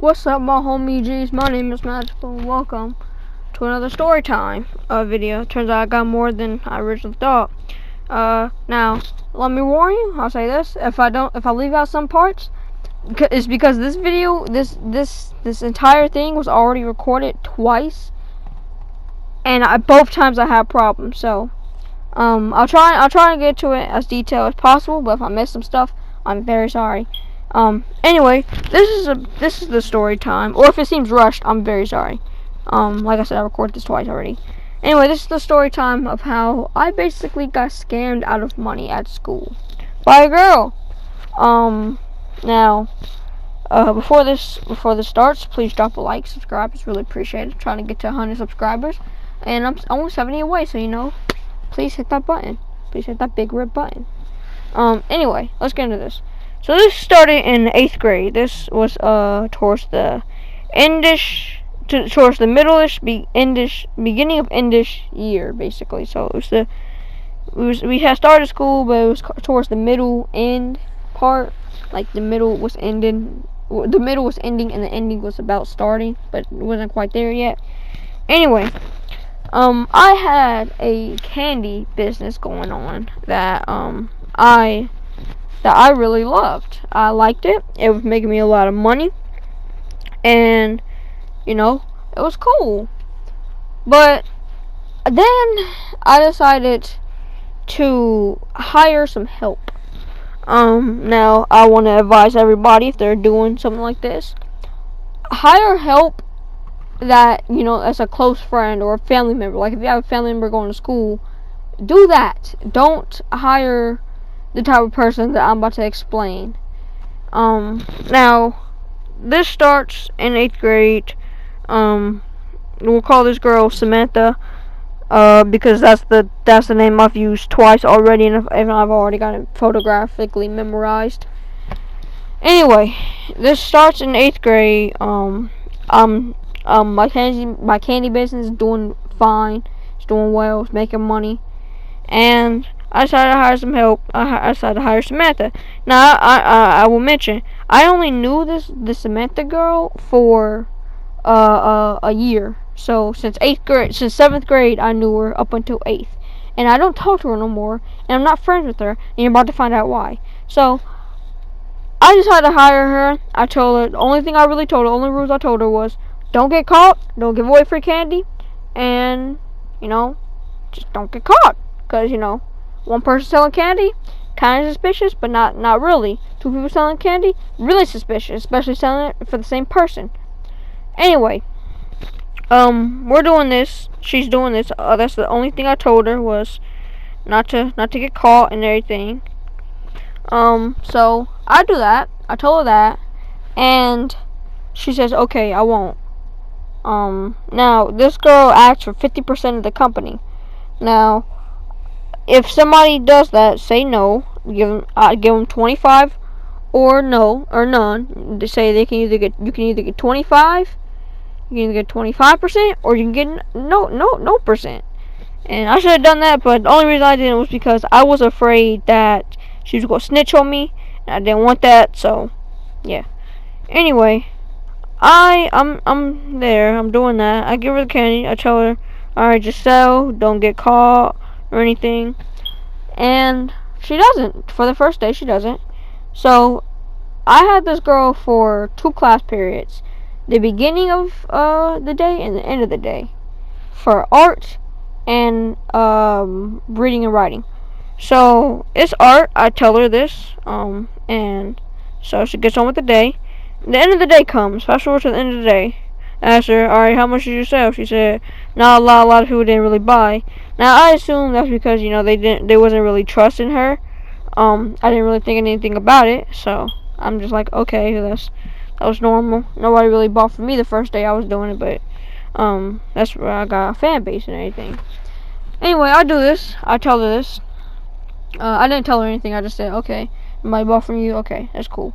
What's up, my homie G's? My name is Magical. Welcome to another story time video. Turns out I got more than I originally thought. Now let me warn you. I'll say this: if I leave out some parts, it's because this video, this entire thing was already recorded twice, and both times I had problems. So I'll try to get to it as detailed as possible. But if I miss some stuff, I'm very sorry. Anyway, this is the story time, or if it seems rushed, I'm very sorry. Like I said, I recorded this twice already. Anyway, this is the story time of how I basically got scammed out of money at school by a girl. Now, before this starts, please drop a like, subscribe. It's really appreciated. I'm trying to get to 100 subscribers, and I'm only 70 away. So please hit that button. Please hit that big red button. Anyway, let's get into this. So this started in 8th grade. This was towards the towards the beginning of endish year, basically. So we had started school, but it was towards the middle end part. Like the middle was ending, and the ending was about starting, but it wasn't quite there yet. Anyway, I had a candy business going on that I really loved. I liked it. It was making me a lot of money, and it was cool. But then I decided to hire some help. Now I want to advise everybody, if they're doing something like this, hire help that as a close friend or a family member. Like if you have a family member going to school, do that. Don't hire the type of person that I'm about to explain. Now this starts in 8th grade. We'll call this girl Samantha, because that's the name I've used twice already, and I've already got it photographically memorized. Anyway, this starts in 8th grade. My candy business is doing fine. It's doing well. It's making money, and I decided to hire some help. I decided to hire Samantha. Now, I will mention, I only knew the Samantha girl for a year. So since 7th grade, I knew her up until 8th, and I don't talk to her no more, and I'm not friends with her, and you're about to find out why. So I decided to hire her. I told her, the only rules I told her was, don't get caught, don't give away free candy, and just don't get caught, because one person selling candy, kind of suspicious, but not really. 2 people selling candy, really suspicious, especially selling it for the same person. Anyway, we're doing this. She's doing this. That's the only thing I told her, was not to get caught and everything. So I do that. I told her that, and she says, "Okay, I won't." Now this girl asks for 50% of the company. Now, if somebody does that, say no. Give them 25 or no or none. They say you can either get 25, you can either get 25%, or you can get no percent. And I should have done that, but the only reason I didn't was because I was afraid that she was gonna snitch on me, and I didn't want that. So yeah. Anyway, I'm there. I'm doing that. I give her the candy. I tell her, alright, just sell. Don't get caught or anything. And she doesn't. For the first day, she doesn't. So I had this girl for 2 class periods. The beginning of the day and the end of the day. For art and reading and writing. So it's art. I tell her this. And so she gets on with the day. The end of the day comes. Fast forward to the end of the day. I asked her, alright, how much did you sell? She said, not a lot. A lot of people didn't really buy. Now I assume that's because they wasn't really trusting her. I didn't really think anything about it, so I'm just like, okay, that was normal. Nobody really bought from me the first day I was doing it, but that's where I got a fan base and everything. Anyway, I do this. I tell her this. I didn't tell her anything. I just said, okay, nobody bought from you. Okay, that's cool.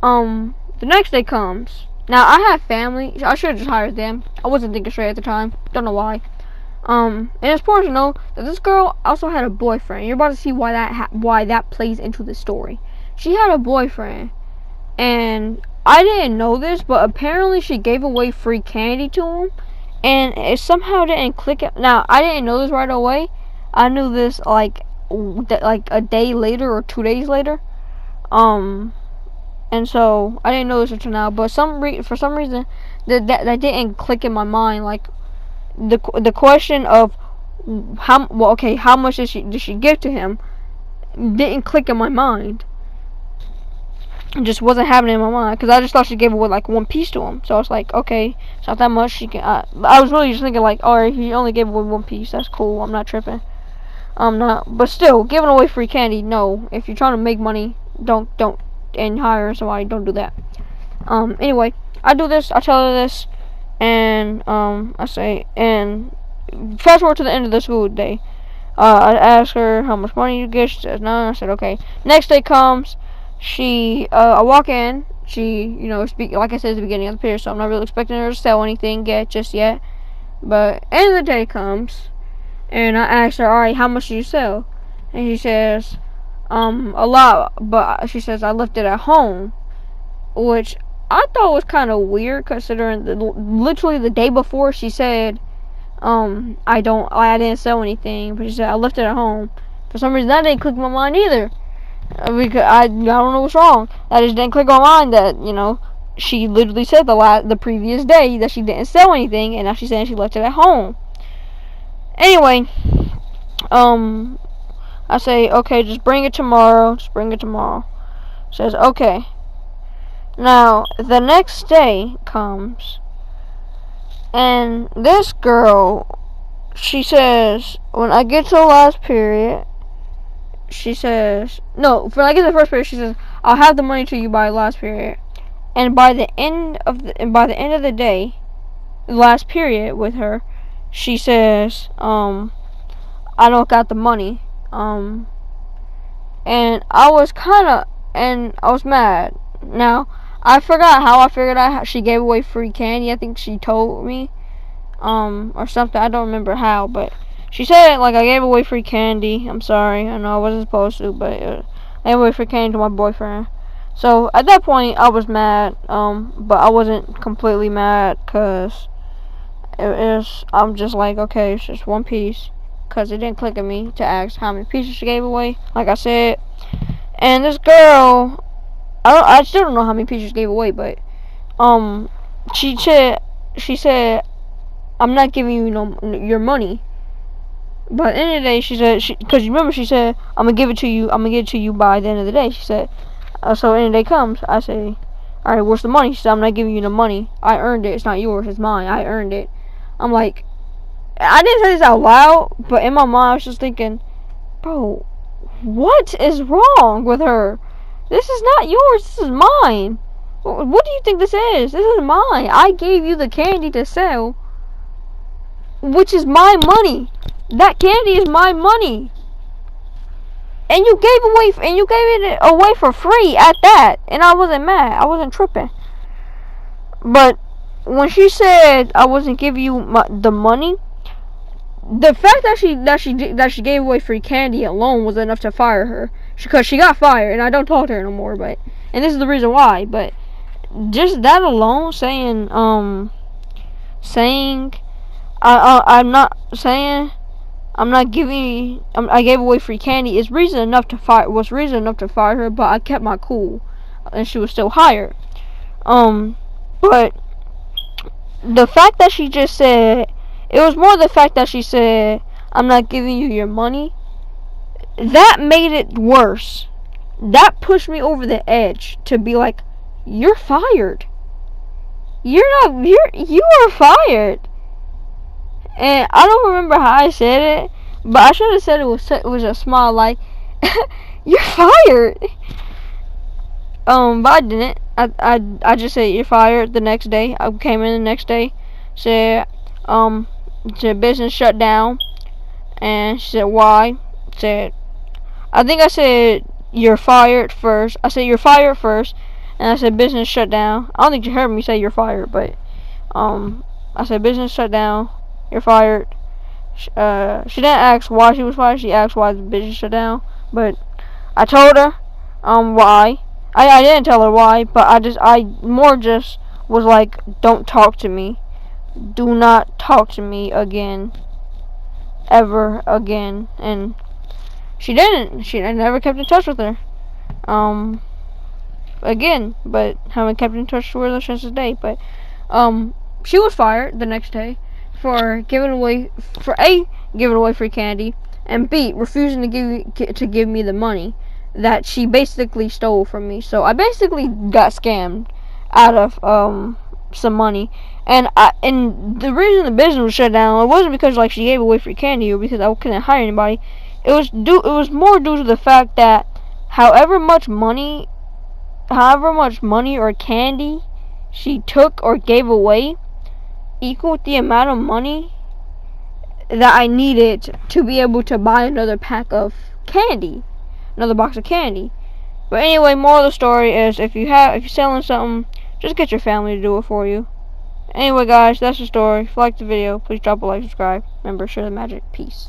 The next day comes. Now I have family. I should have just hired them. I wasn't thinking straight at the time. Don't know why. And it's important to know that this girl also had a boyfriend. You're about to see why that plays into the story. She had a boyfriend, and I didn't know this, but apparently she gave away free candy to him, and it somehow didn't click. Now I didn't know this right away. I knew this like a day later or 2 days later. And so I didn't know this until now. But for some reason that didn't click in my mind. Like the question of how much did she give to him didn't click in my mind. It just wasn't happening in my mind because I just thought she gave away like one piece to him. So I was like, okay, it's not that much. She can. I was really just thinking like, alright, he only gave away one piece. That's cool. I'm not tripping. I'm not. But still, giving away free candy, no. If you're trying to make money, don't and hire somebody. Don't do that. Anyway, I do this. I tell her this, and I say, and fast forward to the end of the school day. I ask her how much money you get. She says none. I said okay. Next day comes. I walk in. She, like I said at the beginning of the period, so I'm not really expecting her to sell anything just yet. But end of the day comes, and I ask her, all right, how much do you sell? And she says, a lot. But she says I left it at home, which I thought was kind of weird considering literally the day before she said, I didn't sell anything, but she said I left it at home. For some reason that didn't click my mind either. Because I don't know what's wrong. That just didn't click on my mind that, she literally said the previous day that she didn't sell anything, and now she's saying she left it at home. Anyway, I say, okay, just bring it tomorrow. Says, okay. Now, the next day comes, and this girl, she says, when I get to the last period, she says, no, when I get to the first period, she says, I'll have the money to you by the last period. And by the end of the day, the last period with her, she says, I don't got the money. And I was mad. Now, I forgot how I figured out she gave away free candy. I think she told me, or something. I don't remember how, but she said, like, I gave away free candy. I'm sorry. I know I wasn't supposed to, but I gave away free candy to my boyfriend. So, at that point, I was mad, but I wasn't completely mad, because I'm just like, okay, it's just one piece, because it didn't click at me to ask how many pieces she gave away, like I said. And this girl, I still don't know how many pieces she gave away, but, she said, I'm not giving you your money. But at the end of the day, she said, because you remember she said, I'm going to give it to you by the end of the day. She said, so end of the day comes, I say, alright, where's the money? She said, I'm not giving you the money. I earned it. It's not yours. It's mine. I earned it. I'm like, I didn't say this out loud, but in my mind I was just thinking, bro, what is wrong with her? This is not yours. This is mine. What do you think this is? This is mine. I gave you the candy to sell, which is my money. That candy is my money. And you gave it away for free at that. And I wasn't mad. I wasn't tripping. But when she said I wasn't giving you the money, the fact that she gave away free candy alone was enough to fire her, because she got fired, and I don't talk to her no more. And this is the reason why. But just that alone, I'm not giving. I gave away free candy. Was reason enough to fire her. But I kept my cool, and she was still hired. But the fact that she just said, it was more the fact that she said, I'm not giving you your money. That made it worse. That pushed me over the edge to be like, you're fired. You are fired. And I don't remember how I said it, but I should have said it was a smile like, you're fired. But I didn't. I just said you're fired the next day. I came in the next day, said, said business shut down, and she said why? I think I said you're fired first. I said you're fired first, and I said business shut down. I don't think you heard me say you're fired, but I said business shut down. You're fired. She didn't ask why she was fired. She asked why the business shut down. But I told her why. I didn't tell her why, but I more just was like, don't talk to me. Do not talk to me again. Ever again. And she didn't. I never kept in touch with her. Again, but haven't kept in touch with her since the day. But, she was fired the next day for giving away free candy, and B, refusing to give me the money that she basically stole from me. So I basically got scammed out of some money, and the reason the business was shut down, it wasn't because like she gave away free candy or because I couldn't hire anybody. It was more due to the fact that however much money or candy she took or gave away equaled the amount of money that I needed to be able to buy another box of candy. But anyway, moral of the story is if you're selling something, just get your family to do it for you. Anyway, guys, that's the story. If you liked the video, please drop a like, subscribe. Remember, share the magic. Peace.